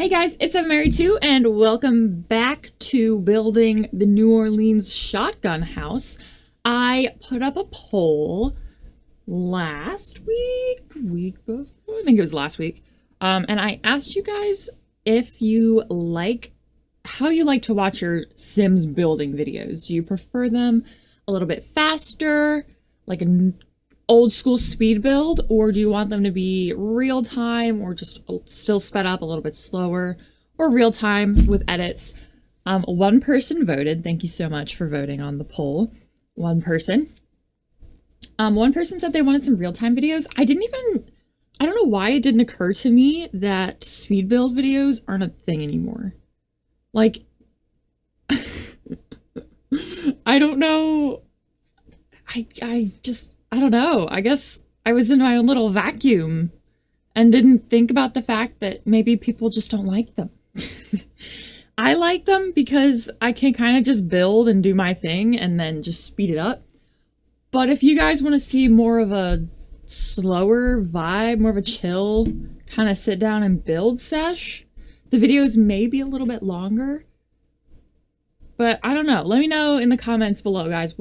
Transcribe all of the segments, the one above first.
Hey guys, it's Mary too, and welcome back to building the New Orleans shotgun house. I put up a poll last week before, I think it was last week, and I asked you guys if you like, how you like to watch your Sims building videos. Do you prefer them a little bit faster, like an old school speed build, or do you want them to be real time or just still sped up a little bit slower, or real time with edits? One person voted. Thank you so much for voting on the poll. One person said they wanted some real time videos. I don't know why it didn't occur to me that speed build videos aren't a thing anymore. Like, I don't know. I don't know. I guess I was in my own little vacuum and didn't think about the fact that maybe people just don't like them. I like them because I can kind of just build and do my thing and then just speed it up. But if you guys want to see more of a slower vibe, more of a chill, kind of sit down and build sesh, the videos may be a little bit longer. But I don't know. Let me know in the comments below, guys,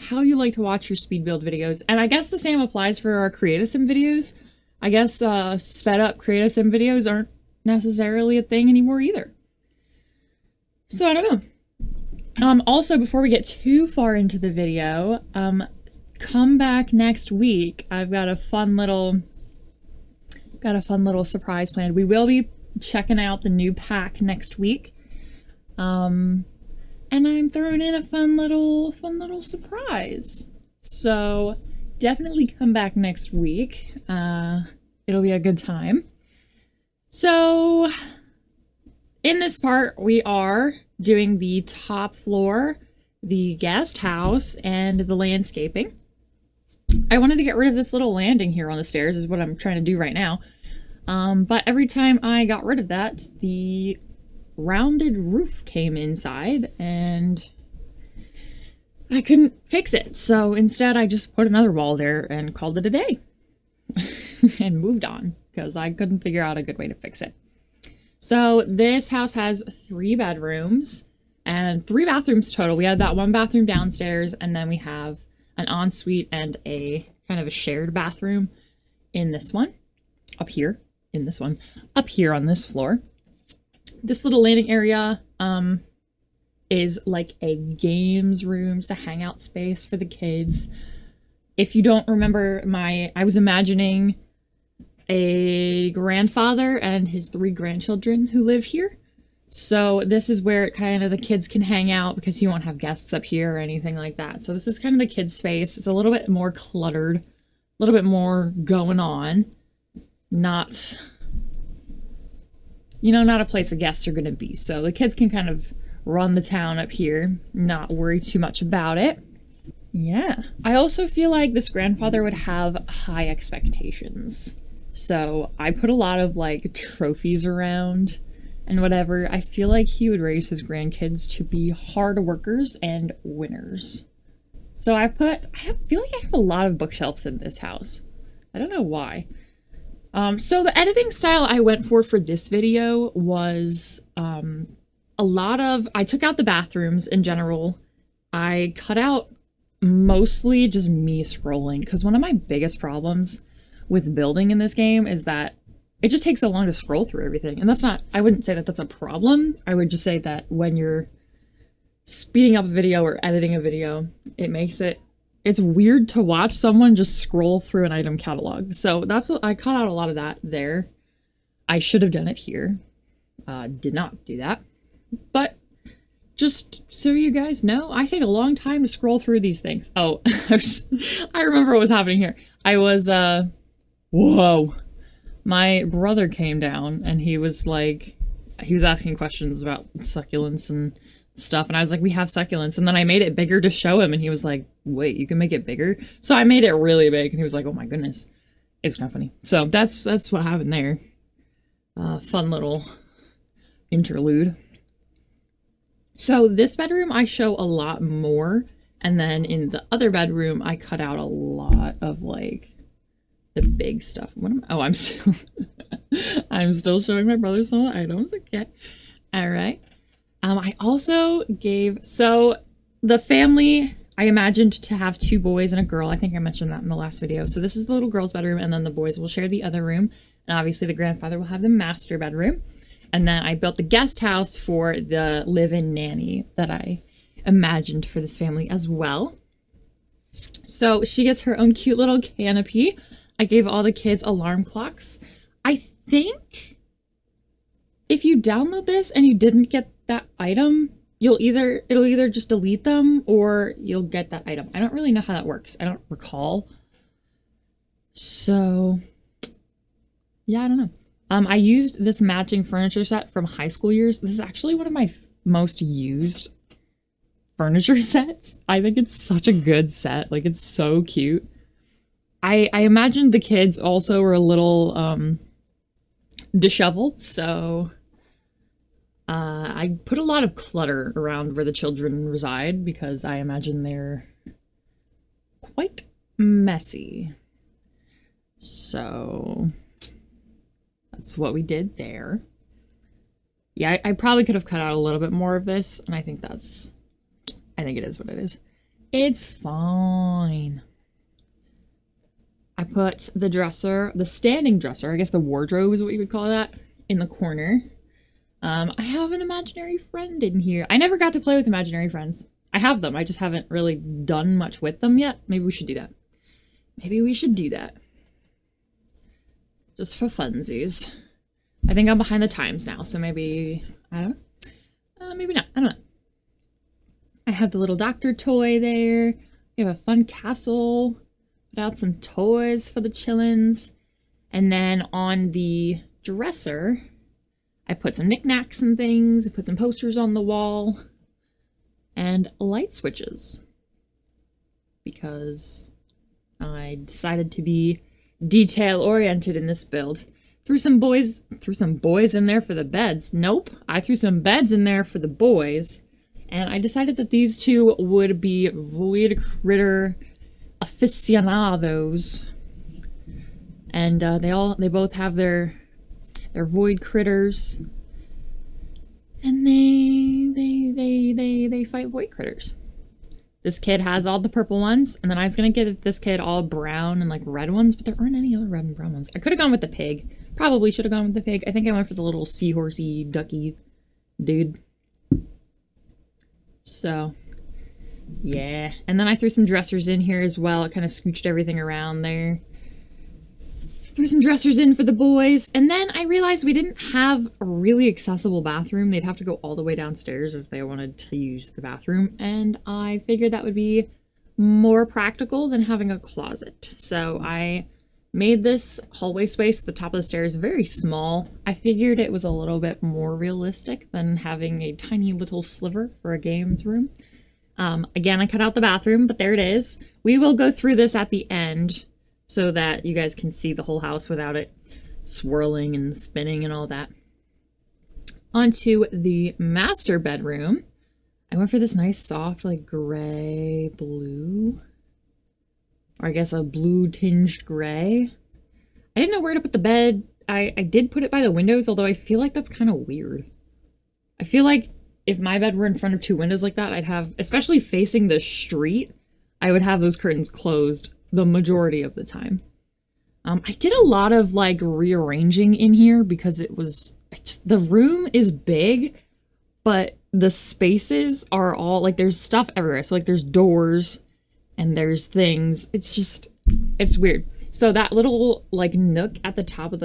how you like to watch your speed build videos. And I guess the same applies for our Create-A-Sim videos. I guess sped up Create-A-Sim videos aren't necessarily a thing anymore either. So I don't know. Also, before we get too far into the video, come back next week. I've got a fun little surprise planned. We will be checking out the new pack next week. And I'm throwing in a fun little surprise. So definitely come back next week. It'll be a good time. So in this part, we are doing the top floor, the guest house, and the landscaping. I wanted to get rid of this little landing here on the stairs is what I'm trying to do right now. But every time I got rid of that, the rounded roof came inside and I couldn't fix it. So instead I just put another wall there and called it a day and moved on because I couldn't figure out a good way to fix it. So this house has 3 bedrooms and 3 bathrooms total. We had that 1 bathroom downstairs, and then we have an ensuite and a kind of a shared bathroom in this one, up here on this floor. This little landing area is like a games room, just a hangout space for the kids. If you don't remember, I was imagining a grandfather and his 3 grandchildren who live here. So this is where kind of the kids can hang out because he won't have guests up here or anything like that. So this is kind of the kids' space. It's a little bit more cluttered, a little bit more going on. Not a place the guests are going to be. So the kids can kind of run the town up here, not worry too much about it. Yeah. I also feel like this grandfather would have high expectations. So I put a lot of like trophies around and whatever. I feel like he would raise his grandkids to be hard workers and winners. So I feel like I have a lot of bookshelves in this house. I don't know why. So the editing style I went for this video was I took out the bathrooms in general. I cut out mostly just me scrolling, because one of my biggest problems with building in this game is that it just takes so long to scroll through everything. And I wouldn't say that that's a problem. I would just say that when you're speeding up a video or editing a video, it's weird to watch someone just scroll through an item catalog. So I cut out a lot of that there. I should have done it here. Did not do that. But just so you guys know, I take a long time to scroll through these things. Oh, I remember what was happening here. Whoa. My brother came down and he was asking questions about succulents and stuff, and I was like, we have succulents, and then I made it bigger to show him, and he was like, wait, you can make it bigger? So I made it really big, and he was like, oh my goodness. It was kind of funny. So that's what happened there. Fun little interlude. So this bedroom I show a lot more, and then in the other bedroom I cut out a lot of like the big stuff. I'm still I'm still showing my brother some of the items. Okay. All right. I also gave, so the family, I imagined to have 2 boys and a girl. I think I mentioned that in the last video. So this is the little girl's bedroom, and then the boys will share the other room. And obviously the grandfather will have the master bedroom. And then I built the guest house for the live-in nanny that I imagined for this family as well. So she gets her own cute little canopy. I gave all the kids alarm clocks. I think if you download this and you didn't get that item, it'll either just delete them or you'll get that item. I don't really know how that works. I don't recall. So yeah, I don't know. I used this matching furniture set from high school years. This is actually one of my most used furniture sets. I think it's such a good set. Like, it's so cute. I imagined the kids also were a little disheveled, so I put a lot of clutter around where the children reside because I imagine they're quite messy. So that's what we did there. Yeah, I probably could have cut out a little bit more of this, and I think it is what it is. It's fine. I put the dresser, the standing dresser, I guess the wardrobe is what you would call that, in the corner. I have an imaginary friend in here. I never got to play with imaginary friends. I have them, I just haven't really done much with them yet. Maybe we should do that. Maybe we should do that. Just for funsies. I think I'm behind the times now, so maybe, I don't know. Maybe not, I don't know. I have the little doctor toy there. We have a fun castle. Put out some toys for the chillins. And then on the dresser, I put some knickknacks and things. I put some posters on the wall. And light switches. Because I decided to be detail-oriented in this build. Threw some boys in there for the beds. Nope, I threw some beds in there for the boys. And I decided that these two would be Void Critter aficionados. And they both have their Void Critters. And they fight Void Critters. This kid has all the purple ones, and then I was gonna get this kid all brown and like red ones, but there aren't any other red and brown ones. I could have gone with the pig. Probably should have gone with the pig. I think I went for the little seahorsey, ducky dude. So, yeah. And then I threw some dressers in here as well. I kind of scooched everything around there. Threw some dressers in for the boys. And then I realized we didn't have a really accessible bathroom. They'd have to go all the way downstairs if they wanted to use the bathroom. And I figured that would be more practical than having a closet. So I made this hallway space at the top of the stairs very small. I figured it was a little bit more realistic than having a tiny little sliver for a games room. Again, I cut out the bathroom, but there it is. We will go through this at the end so that you guys can see the whole house without it swirling and spinning and all that. Onto the master bedroom. I went for this nice soft like gray blue. Or I guess a blue tinged gray. I didn't know where to put the bed. I did put it by the windows, although I feel like that's kind of weird. I feel like if my bed were in front of 2 windows like that, I'd have, especially facing the street, I would have those curtains closed the majority of the time. I did a lot of like rearranging in here because the room is big, but the spaces are all like, there's stuff everywhere. So like there's doors and there's things. It's weird. So that little like nook at the top of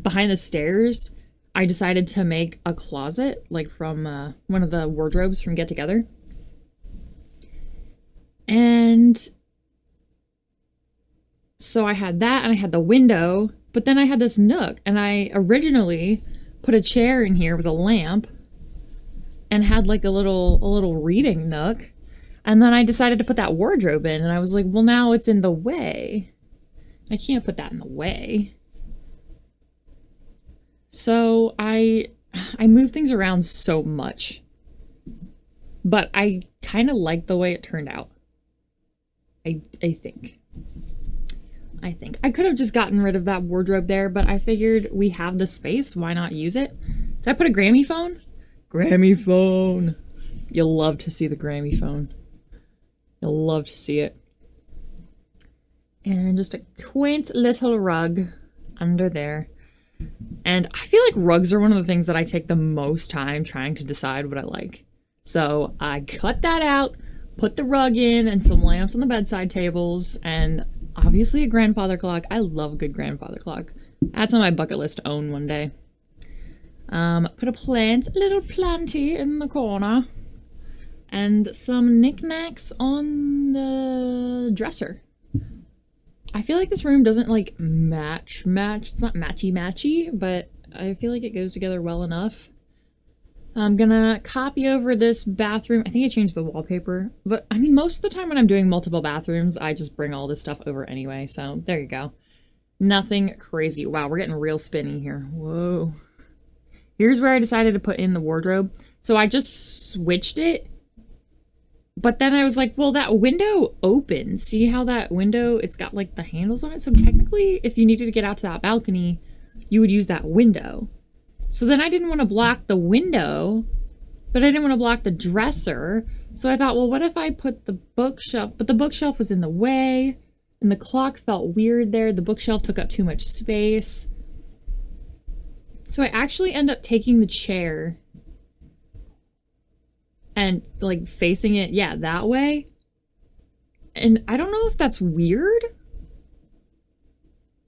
behind the stairs, I decided to make a closet like from one of the wardrobes from Get Together. And so I had that and I had the window, but then I had this nook and I originally put a chair in here with a lamp and had like a little reading nook. And then I decided to put that wardrobe in and I was like, well, now it's in the way. I can't put that in the way. So I moved things around so much, but I kind of like the way it turned out. I think. I think. I could have just gotten rid of that wardrobe there, but I figured we have the space. Why not use it? Did I put a Grammy phone? Grammy phone. You'll love to see the Grammy phone. You'll love to see it. And just a quaint little rug under there. And I feel like rugs are one of the things that I take the most time trying to decide what I like. So I cut that out, put the rug in and some lamps on the bedside tables, and obviously a grandfather clock. I love a good grandfather clock. That's on my bucket list to own one day. Put a little planty in the corner, and some knickknacks on the dresser. I feel like this room doesn't like match. It's not matchy, but I feel like it goes together well enough. I'm gonna copy over this bathroom. I think I changed the wallpaper, but I mean, most of the time when I'm doing multiple bathrooms, I just bring all this stuff over anyway. So there you go. Nothing crazy. Wow, we're getting real spinny here. Whoa. Here's where I decided to put in the wardrobe. So I just switched it. But then I was like, well, that window opens. See how that window, it's got like the handles on it. So technically, if you needed to get out to that balcony, you would use that window. So then I didn't want to block the window, but I didn't want to block the dresser. So I thought, well, what if I put the bookshelf? But the bookshelf was in the way, and the clock felt weird there. The bookshelf took up too much space. So I actually end up taking the chair and like facing it, yeah, that way. And I don't know if that's weird,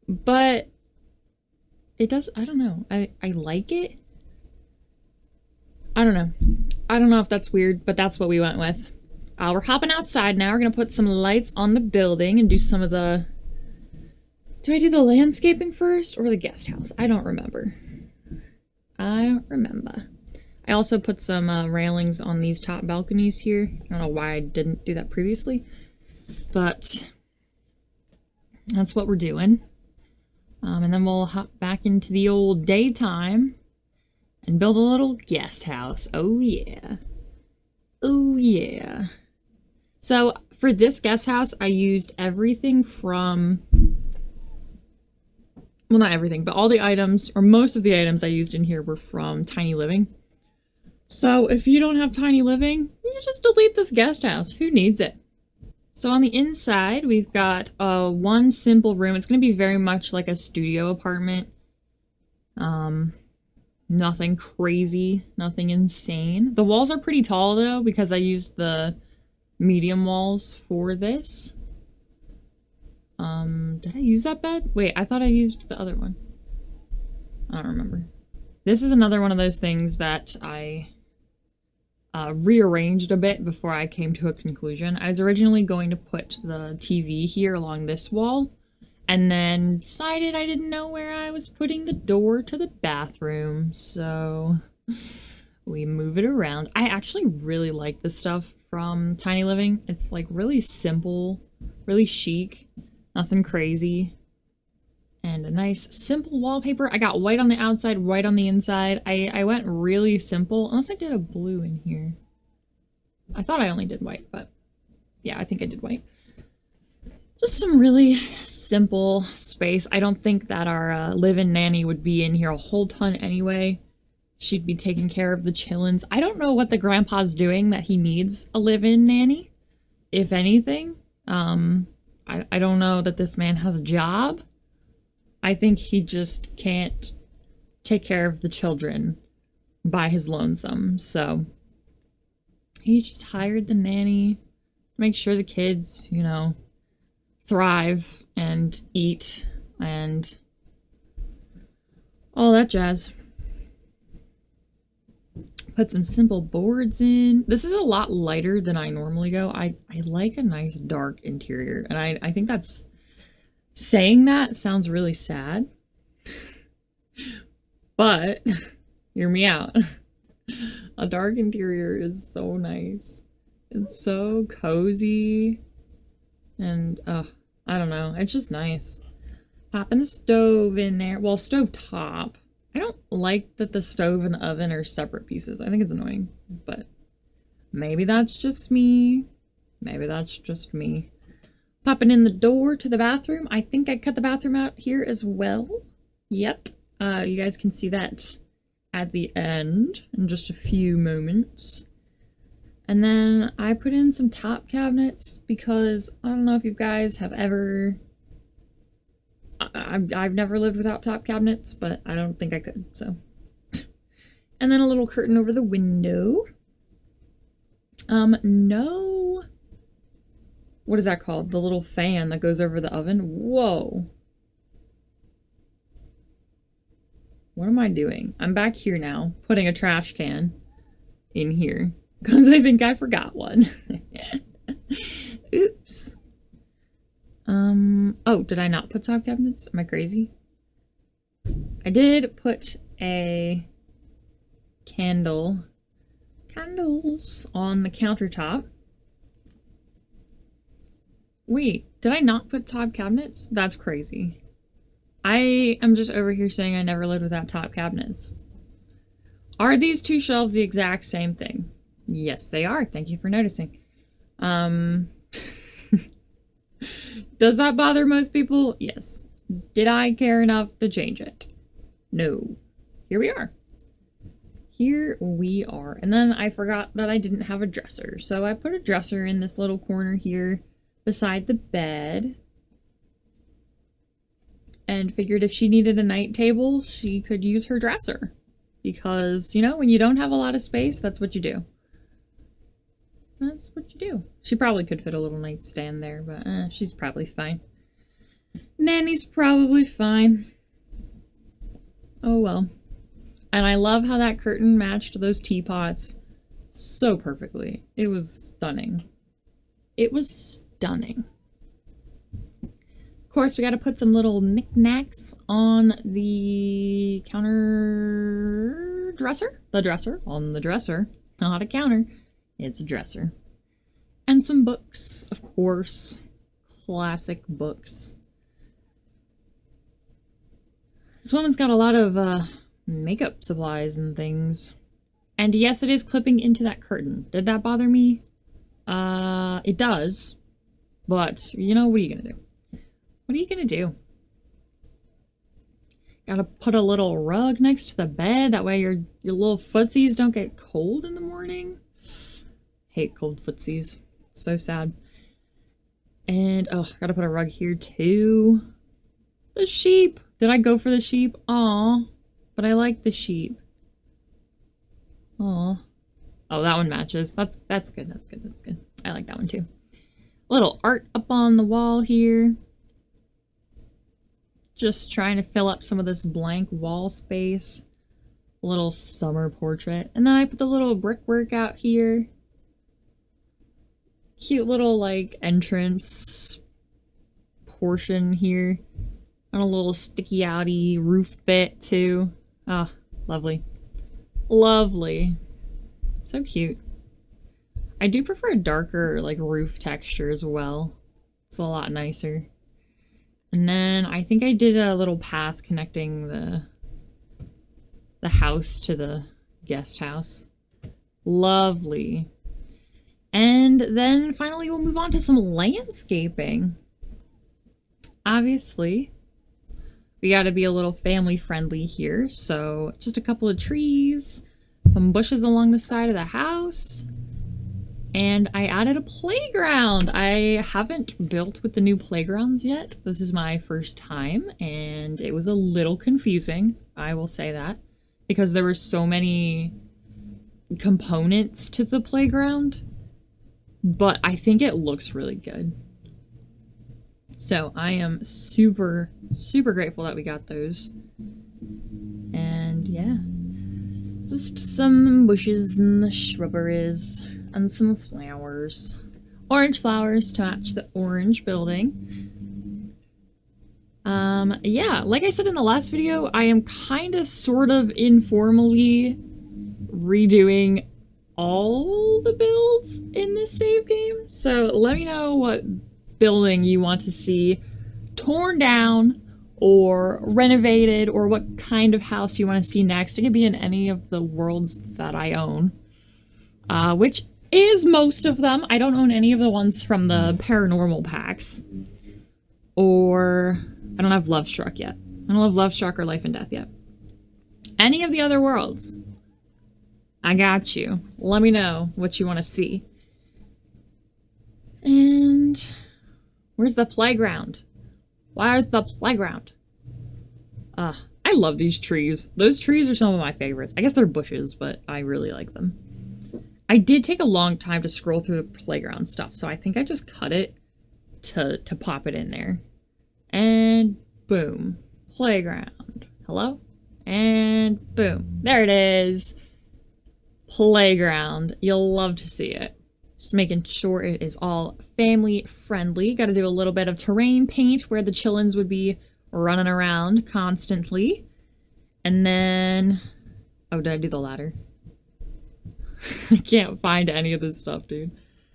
but it does, I don't know. I like it. I don't know. I don't know if that's weird, but that's what we went with. We're hopping outside now. We're gonna put some lights on the building and do some of the... Do I do the landscaping first or the guest house? I don't remember. I also put some railings on these top balconies here. I don't know why I didn't do that previously, but that's what we're doing. And then we'll hop back into the old daytime and build a little guest house. Oh yeah. Oh yeah. So for this guest house, I used everything from... Well, not everything, but all the items, or most of the items I used in here were from Tiny Living. So if you don't have Tiny Living, you just delete this guest house. Who needs it? So on the inside, we've got one simple room. It's going to be very much like a studio apartment. Nothing crazy, nothing insane. The walls are pretty tall though, because I used the medium walls for this. Did I use that bed? Wait, I thought I used the other one. I don't remember. This is another one of those things that I rearranged a bit before I came to a conclusion. I was originally going to put the TV here along this wall, and then decided I didn't know where I was putting the door to the bathroom, so we move it around. I actually really like this stuff from Tiny Living. It's like really simple, really chic, nothing crazy. And a nice simple wallpaper. I got white on the outside, white on the inside. I went really simple, unless I did a blue in here. I thought I only did white, but yeah, I think I did white. Just some really simple space. I don't think that our live-in nanny would be in here a whole ton anyway. She'd be taking care of the chillins. I don't know what the grandpa's doing that he needs a live-in nanny, if anything. I don't know that this man has a job. I think he just can't take care of the children by his lonesome. So he just hired the nanny to make sure the kids, you know, thrive and eat and all that jazz. Put some simple boards in. This is a lot lighter than I normally go. I like a nice dark interior, and I think that's... Saying that sounds really sad, but hear me out. A dark interior is so nice. It's so cozy, and I don't know, it's just nice. Popping a stove in there. Well, stove top. I don't like that the stove and the oven are separate pieces. I think it's annoying, but maybe that's just me. Maybe that's just me. Popping in the door to the bathroom. I think I cut the bathroom out here as well. Yep. You guys can see that at the end in just a few moments. And then I put in some top cabinets because I don't know if you guys have ever... I've never lived without top cabinets, but I don't think I could, so. And then a little curtain over the window. No... What is that called? The little fan that goes over the oven? Whoa. What am I doing? I'm back here now, putting a trash can in here. Because I think I forgot one. Oops. Oh, did I not put top cabinets? Am I crazy? I did put a candles on the countertop. Wait, did I not put top cabinets? That's crazy. I am just over here saying I never lived without top cabinets. Are these two shelves the exact same thing? Yes, they are. Thank you for noticing. Does that bother most people? Yes. Did I care enough to change it? No. Here we are. Here we are. And then I forgot that I didn't have a dresser. So I put a dresser in this little corner here beside the bed. And figured if she needed a night table, she could use her dresser. Because, you know, when you don't have a lot of space, that's what you do. That's what you do. She probably could fit a little nightstand there, but she's probably fine. Nanny's probably fine. Oh well. And I love how that curtain matched those teapots so perfectly. It was stunning. It was stunning. Of course, we got to put some little knickknacks on the counter dresser. The dresser. On the dresser. Not a counter. It's a dresser. And some books, of course. Classic books. This woman's got a lot of makeup supplies and things. And yes, it is clipping into that curtain. Did that bother me? It does. But, you know, what are you gonna do? What are you gonna do? Gotta put a little rug next to the bed. That way your little footsies don't get cold in the morning. Hate cold footsies. So sad. And, oh, gotta put a rug here too. The sheep. Did I go for the sheep? Aw. But I like the sheep. Aw. Oh, that one matches. That's good. That's good. That's good. I like that one too. Little art up on the wall here. Just trying to fill up some of this blank wall space. A little summer portrait. And then I put the little brickwork out here. Cute little, like, entrance portion here. And a little sticky outy roof bit, too. Ah, lovely. Lovely. So cute. I do prefer a darker, like, roof texture as well. It's a lot nicer. And then I think I did a little path connecting the house to the guest house. Lovely. And then finally we'll move on to some landscaping. Obviously, we got to be a little family friendly here. So just a couple of trees, some bushes along the side of the house. And I added a playground. I haven't built with the new playgrounds yet. This is my first time, and it was a little confusing, I will say that, because there were so many components to the playground, but I think it looks really good. So I am super, super grateful that we got those. And yeah, just some bushes and the shrubberies. And some flowers. Orange flowers to match the orange building. Yeah, like I said in the last video, I am kind of sort of informally redoing all the builds in this save game. So let me know what building you want to see torn down or renovated, or what kind of house you want to see next. It could be in any of the worlds that I own. Which is most of them. I don't own any of the ones from the paranormal packs. Or I don't have Love Struck yet. I don't have Love Struck or Life and Death yet. Any of the other worlds, I got you. Let me know what you want to see. And where's the playground? Where's the playground? I love these trees. Those trees are some of my favorites. I guess they're bushes, but I really like them. I did take a long time to scroll through the playground stuff, so I think I just cut it to pop it in there. And boom. Playground. Hello? And boom. There it is. Playground. You'll love to see it. Just making sure it is all family friendly. Got to do a little bit of terrain paint where the chillins would be running around constantly. And then... oh, did I do the ladder? I can't find any of this stuff, dude.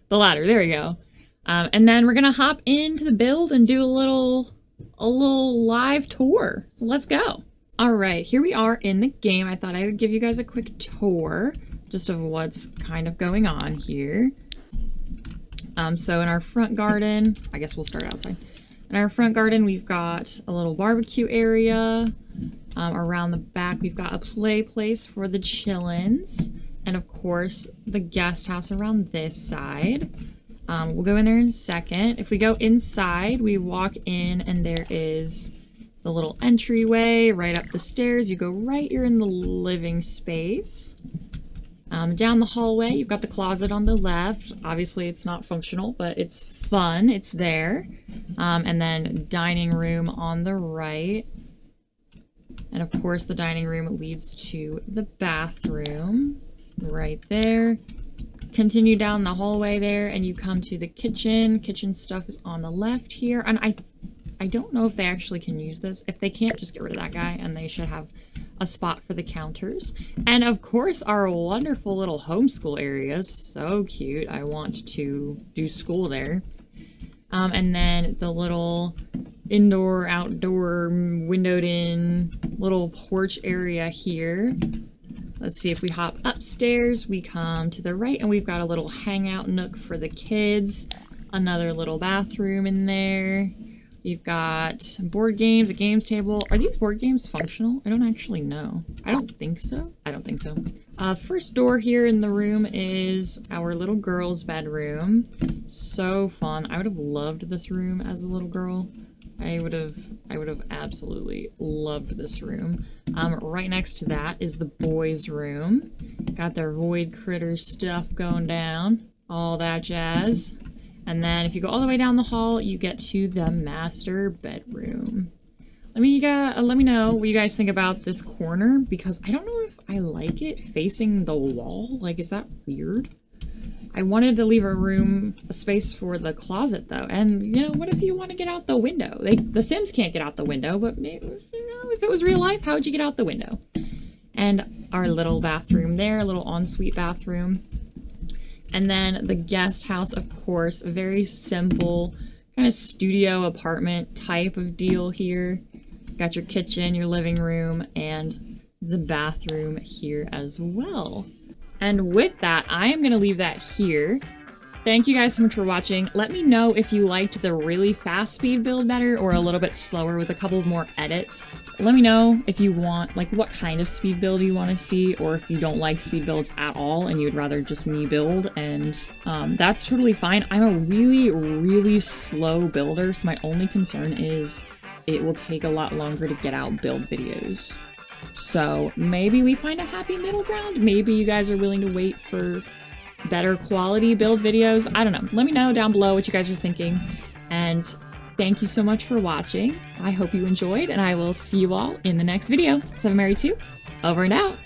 The ladder. There we go. And then we're going to hop into the build and do a little live tour. So let's go. All right, here we are in the game. I thought I would give you guys a quick tour just of what's kind of going on here. So in our front garden, I guess we'll start outside. In our front garden, we've got a little barbecue area. Around the back, we've got a play place for the chillins. And of course, the guest house around this side. We'll go in there in a second. If we go inside, we walk in and there is the little entryway right up the stairs. You go right, you're in the living space. Down the hallway, you've got the closet on the left. Obviously, it's not functional, but it's fun. It's there. And then dining room on the right. And of course, the dining room leads to the bathroom right there. Continue down the hallway there, and you come to the kitchen. Kitchen stuff is on the left here. And I don't know if they actually can use this. If they can't, just get rid of that guy, and they should have a spot for the counters. And of course, our wonderful little homeschool area. So cute. I want to do school there. And then the little indoor, outdoor, windowed in little porch area here. Let's see, if we hop upstairs, we come to the right, and we've got a little hangout nook for the kids. Another little bathroom in there. You've got board games, a games table. Are these board games functional? I don't actually know. I don't think so. I don't think so. First door here in the room is our little girl's bedroom. So fun. I would have loved this room as a little girl. I would have absolutely loved this room. Right next to that is the boys' room. Got their void critter stuff going down. All that jazz. And then if you go all the way down the hall, you get to the master bedroom. Let me know what you guys think about this corner, because I don't know if I like it facing the wall. Like, is that weird? I wanted to leave a space for the closet though. And you know, what if you want to get out the window? The Sims can't get out the window, but maybe, you know, if it was real life, how would you get out the window? And our little bathroom there, a little ensuite bathroom. And then the guest house, of course, a very simple kind of studio apartment type of deal here. Got your kitchen, your living room, and the bathroom here as well. And with that, I am going to leave that here. Thank you guys so much for watching. Let me know if you liked the really fast speed build better or a little bit slower with a couple more edits. Let me know if you want, like, what kind of speed build you want to see, or if you don't like speed builds at all and you'd rather just me build, and that's totally fine. I'm a really, really slow builder, so my only concern is it will take a lot longer to get out build videos. So maybe we find a happy middle ground. Maybe you guys are willing to wait for better quality build videos. I don't know. Let me know down below what you guys are thinking. And thank you so much for watching. I hope you enjoyed, and I will see you all in the next video. 7Mary2, over and out.